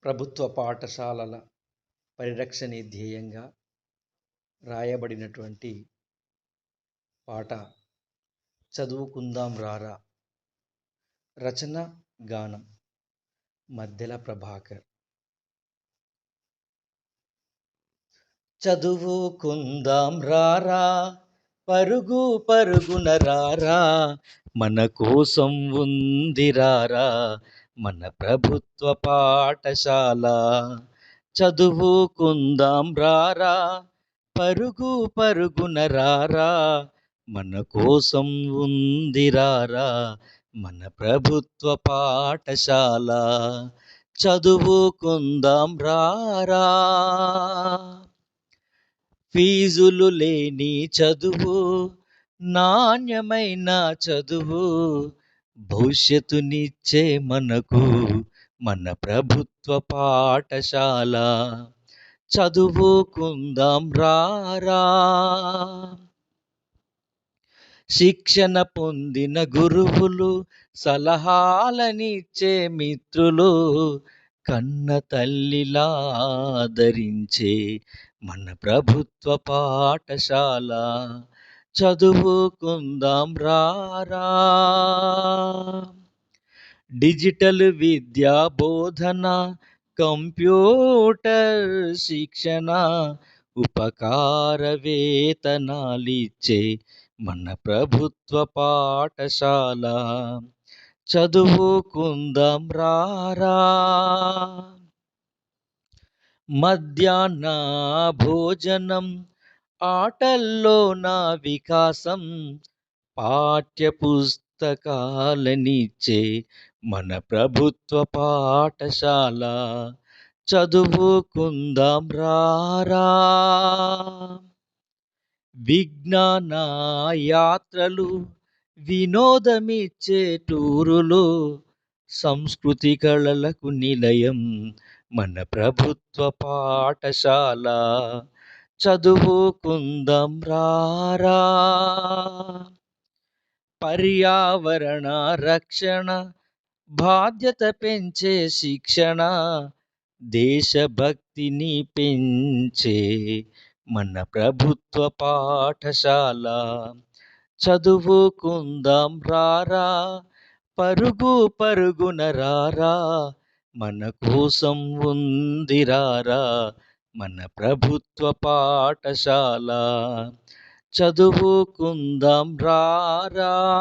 ప్రభుత్వ పాఠశాలల పరిరక్షణే ధ్యేయంగా రాయబడినటువంటి పాట చదువుకుందాం రారా. రచన గానం మద్దెల ప్రభాకర్. చదువుకుందాం రారా, పరుగు పరుగున రారా, మన కోసం ఉంది రారా మన ప్రభుత్వ పాఠశాల. చదువుకుందాం రారా, పరుగు పరుగున రారా, మన కోసం ఉంది రారా మన ప్రభుత్వ పాఠశాల. చదువుకుందాం రారా. ఫీజులు లేని చదువు, నాణ్యమైన చదువు, భవిష్యత్తునిచ్చే మనకు మన ప్రభుత్వ పాఠశాల. చదువుకుందాం రారా. శిక్షణ పొందిన గురువులు, సలహాలనిచ్చే మిత్రులు, కన్న తల్లిలా ఆదరించే మన ప్రభుత్వ పాఠశాల. చదువుకుందాం రారా. డిజిటల్ విద్యా బోధన, కంప్యూటర్ శిక్షణ, ఉపకార వేతనాలిచ్చే మన ప్రభుత్వ పాఠశాల. చదువుకుందాం రారా. మధ్యాహ్న భోజనం, ఆటల్లో నా వికాసం, పాఠ్య పుస్తకాలనిచ్చే మన ప్రభుత్వ పాఠశాల. చదువుకుందాం రారా. విజ్ఞాన యాత్రలు, వినోదమిచ్చే టూరులు, సంస్కృతి కళలకు నిలయం మన ప్రభుత్వ పాఠశాల. చదువుకుందాం రారా. పర్యావరణ రక్షణ, బాధ్యత పెంచే శిక్షణ, దేశభక్తిని పెంచే మన ప్రభుత్వ పాఠశాల. చదువుకుందాం రారా, పరుగు పరుగున రారా, మన కోసం ఉంది రారా మన ప్రభుత్వ పాఠశాల. చదువుకుందాం రారా.